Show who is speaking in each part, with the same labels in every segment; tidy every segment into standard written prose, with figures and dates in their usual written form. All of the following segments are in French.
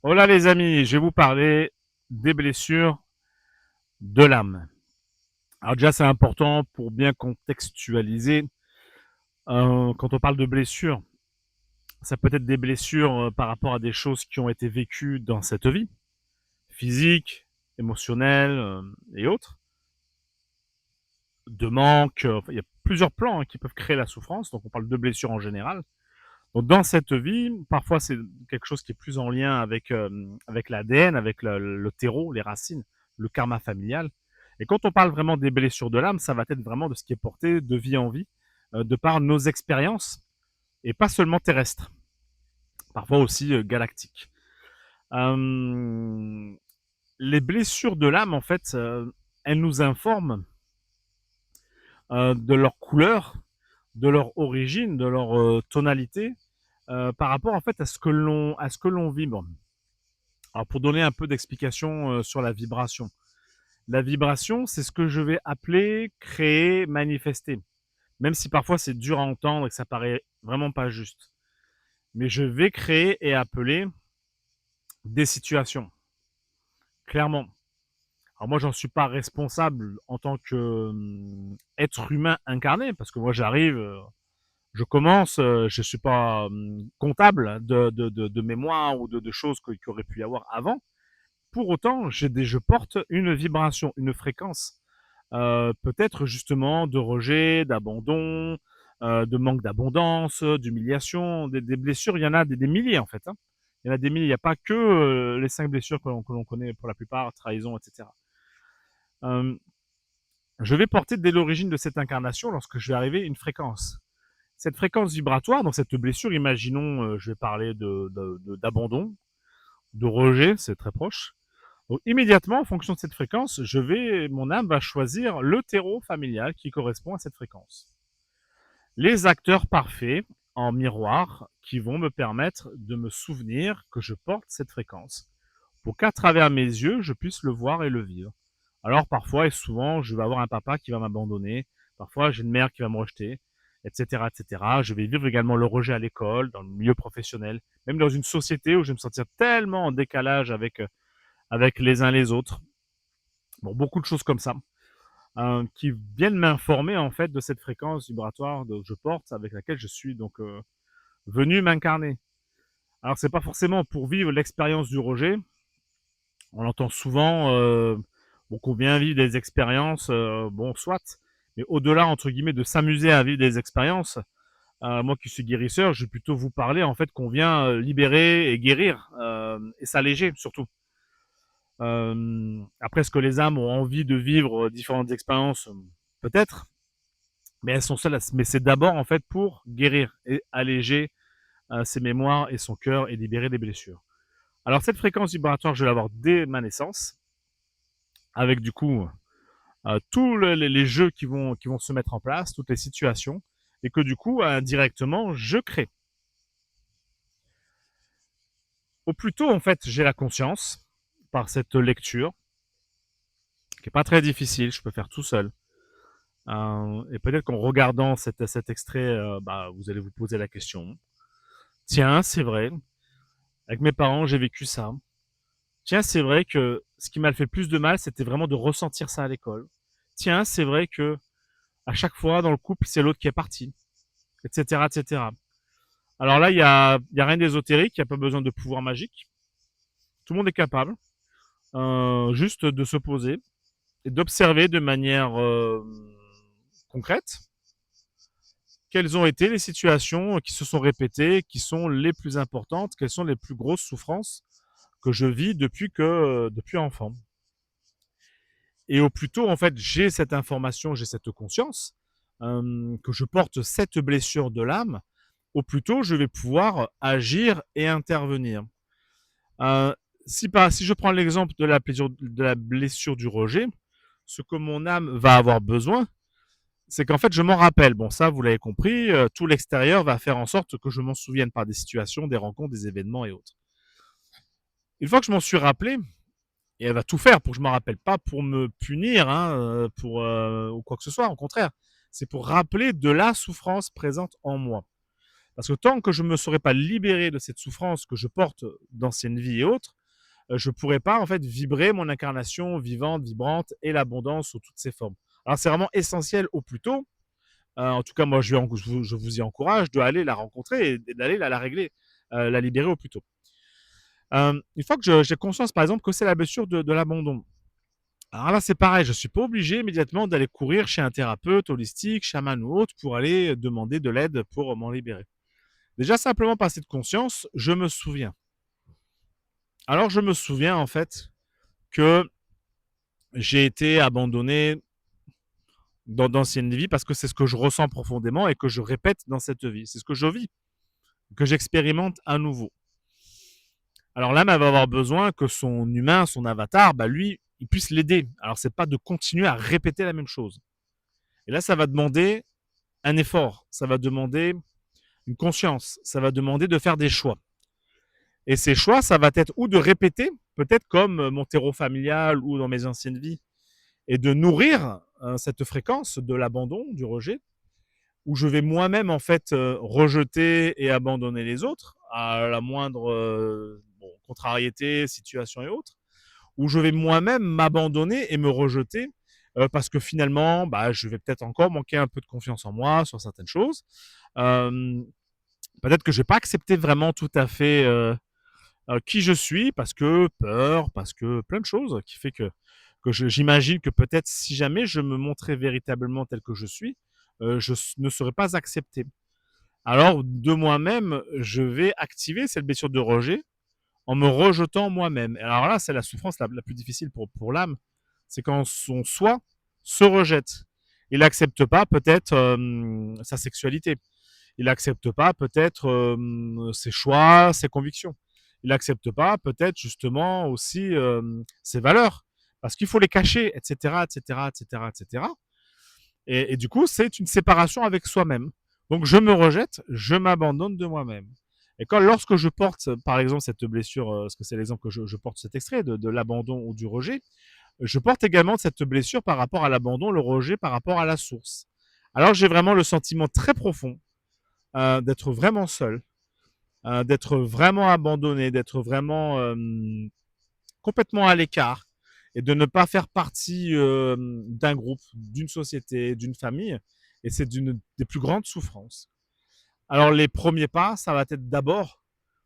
Speaker 1: Hola les amis, je vais vous parler des blessures de l'âme. Alors déjà c'est important pour bien contextualiser. Quand on parle de blessures, ça peut être des blessures par rapport à des choses qui ont été vécues dans cette vie, physiques, émotionnelles et autres, de manque. Enfin, il y a plusieurs plans qui peuvent créer la souffrance, donc on parle de blessures en général. Donc dans cette vie, parfois c'est quelque chose qui est plus en lien avec l'ADN, avec le terreau, les racines, le karma familial. Et quand on parle vraiment des blessures de l'âme, ça va être vraiment de ce qui est porté de vie en vie, de par nos expériences, et pas seulement terrestres, parfois aussi galactiques. Euh, les blessures de l'âme, en fait, elles nous informent de leur couleur, de leur origine, de leur tonalité, par rapport en fait à ce que l'on vibre. Alors pour donner un peu d'explication sur la vibration. La vibration, c'est ce que je vais appeler créer, manifester. Même si parfois c'est dur à entendre et que ça paraît vraiment pas juste. Mais je vais créer et appeler des situations. Clairement. Alors moi, j'en suis pas responsable en tant que être humain incarné, parce que moi, j'arrive, je commence, je suis pas comptable de mémoire ou de choses qu'il aurait pu y avoir avant. Pour autant, je porte une vibration, une fréquence, peut-être justement de rejet, d'abandon, de manque d'abondance, d'humiliation, des blessures. Il y en a des milliers en fait. Hein. Il y en a des milliers. Il n'y a pas que les 5 blessures que l'on connaît pour la plupart, trahison, etc. Euh, je vais porter dès l'origine de cette incarnation, lorsque je vais arriver, une fréquence. Cette fréquence vibratoire, dans cette blessure, imaginons, je vais parler d'abandon, de rejet, c'est très proche. Donc immédiatement, en fonction de cette fréquence, mon âme va choisir le terreau familial qui correspond à cette fréquence. Les acteurs parfaits en miroir qui vont me permettre de me souvenir que je porte cette fréquence pour qu'à travers mes yeux, je puisse le voir et le vivre. Alors parfois et souvent, je vais avoir un papa qui va m'abandonner, parfois j'ai une mère qui va me rejeter, etc., etc. Je vais vivre également le rejet à l'école, dans le milieu professionnel, même dans une société où je vais me sentir tellement en décalage avec les uns les autres. Bon, beaucoup de choses comme ça, qui viennent m'informer en fait de cette fréquence vibratoire que je porte, avec laquelle je suis donc venu m'incarner. Alors c'est pas forcément pour vivre l'expérience du rejet. On entend souvent bon, qu'on vient vivre des expériences, bon soit, mais au-delà entre guillemets de s'amuser à vivre des expériences, moi qui suis guérisseur, je vais plutôt vous parler en fait qu'on vient libérer et guérir et s'alléger surtout. Après, est-ce que les âmes ont envie de vivre différentes expériences? Peut-être, mais elles sont seules. Mais c'est d'abord en fait pour guérir et alléger ses mémoires et son cœur et libérer des blessures. Alors cette fréquence vibratoire, je vais l'avoir dès ma naissance, avec du coup tous les jeux qui vont se mettre en place, toutes les situations, et que du coup, indirectement, je crée. Au plus tôt, en fait, j'ai la conscience, par cette lecture, qui est pas très difficile, je peux faire tout seul. Et peut-être qu'en regardant cet extrait, bah, vous allez vous poser la question. Tiens, c'est vrai, avec mes parents, j'ai vécu ça. Tiens, c'est vrai que ce qui m'a fait plus de mal, c'était vraiment de ressentir ça à l'école. Tiens, c'est vrai que à chaque fois dans le couple, c'est l'autre qui est parti, etc., etc. Alors là, il y a rien d'ésotérique, il n'y a pas besoin de pouvoir magique. Tout le monde est capable juste de se poser et d'observer de manière concrète quelles ont été les situations qui se sont répétées, qui sont les plus importantes, quelles sont les plus grosses souffrances que je vis depuis enfant. Et au plus tôt, en fait, j'ai cette information, j'ai cette conscience que je porte cette blessure de l'âme, au plus tôt, je vais pouvoir agir et intervenir. Euh, si je prends l'exemple de la blessure du rejet, ce que mon âme va avoir besoin, c'est qu'en fait, je m'en rappelle. Bon, ça, vous l'avez compris, tout l'extérieur va faire en sorte que je m'en souvienne par des situations, des rencontres, des événements et autres. Une fois que je m'en suis rappelé, et elle va tout faire pour que je m'en rappelle, pas pour me punir, hein, ou quoi que ce soit, au contraire, c'est pour rappeler de la souffrance présente en moi. Parce que tant que je ne me serais pas libéré de cette souffrance que je porte d'ancienne vie et autres, je ne pourrais pas en fait vibrer mon incarnation vivante, vibrante et l'abondance sous toutes ses formes. Alors c'est vraiment essentiel au plus tôt. En tout cas, moi, je vous y encourage de aller la rencontrer et d'aller la régler, la libérer au plus tôt. Une fois que j'ai conscience, par exemple, que c'est la blessure de l'abandon, alors là, c'est pareil, je ne suis pas obligé immédiatement d'aller courir chez un thérapeute holistique, chaman ou autre pour aller demander de l'aide pour m'en libérer. Déjà, simplement par cette conscience, je me souviens. Alors, je me souviens en fait que j'ai été abandonné dans d'anciennes vies parce que c'est ce que je ressens profondément et que je répète dans cette vie. C'est ce que je vis, que j'expérimente à nouveau. Alors l'âme, elle va avoir besoin que son humain, son avatar, bah lui, il puisse l'aider. Alors c'est pas de continuer à répéter la même chose. Et là, ça va demander un effort, ça va demander une conscience, ça va demander de faire des choix. Et ces choix, ça va être ou de répéter, peut-être comme mon terreau familial ou dans mes anciennes vies, et de nourrir cette fréquence de l'abandon, du rejet, où je vais moi-même en fait rejeter et abandonner les autres à la moindre contrariété, situation et autres, où je vais moi-même m'abandonner et me rejeter parce que finalement, bah, je vais peut-être encore manquer un peu de confiance en moi sur certaines choses. Euh, Peut-être que je vais pas accepter vraiment tout à fait qui je suis parce que peur, parce que plein de choses qui fait que j'imagine que peut-être si jamais je me montrais véritablement tel que je suis, je ne serais pas accepté. Alors de moi-même, je vais activer cette blessure de rejet en me rejetant moi-même. Et alors là, c'est la souffrance la plus difficile pour l'âme, c'est quand son soi se rejette. Il n'accepte pas peut-être sa sexualité. Il n'accepte pas peut-être ses choix, ses convictions. Il n'accepte pas peut-être justement aussi ses valeurs. Parce qu'il faut les cacher, etc., etc., etc., etc. Et du coup, c'est une séparation avec soi-même. Donc, je me rejette, je m'abandonne de moi-même. Et lorsque je porte, par exemple, cette blessure, parce que c'est l'exemple que je porte cet extrait de l'abandon ou du rejet, je porte également cette blessure par rapport à l'abandon, le rejet par rapport à la source. Alors, j'ai vraiment le sentiment très profond d'être vraiment seul, d'être vraiment abandonné, d'être vraiment complètement à l'écart et de ne pas faire partie d'un groupe, d'une société, d'une famille. Et c'est d'une des plus grandes souffrances. Alors les premiers pas, ça va être d'abord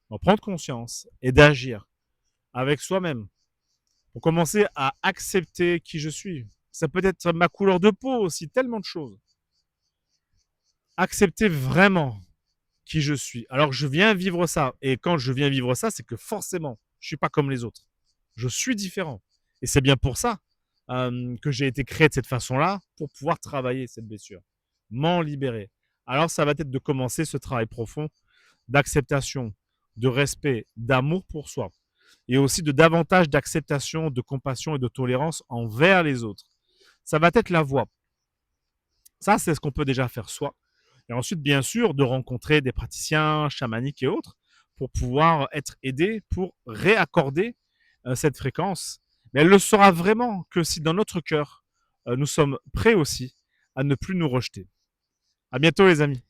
Speaker 1: d'en prendre conscience et d'agir avec soi-même pour commencer à accepter qui je suis. Ça peut être ma couleur de peau aussi, tellement de choses. Accepter vraiment qui je suis. Alors je viens vivre ça. Et quand je viens vivre ça, c'est que forcément, je ne suis pas comme les autres. Je suis différent. Et c'est bien pour ça que j'ai été créé de cette façon-là, pour pouvoir travailler cette blessure, m'en libérer. Alors ça va être de commencer ce travail profond d'acceptation, de respect, d'amour pour soi. Et aussi de davantage d'acceptation, de compassion et de tolérance envers les autres. Ça va être la voie. Ça, c'est ce qu'on peut déjà faire soi. Et ensuite, bien sûr, de rencontrer des praticiens chamaniques et autres pour pouvoir être aidé pour réaccorder cette fréquence. Mais elle le sera vraiment que si dans notre cœur, nous sommes prêts aussi à ne plus nous rejeter. À bientôt les amis.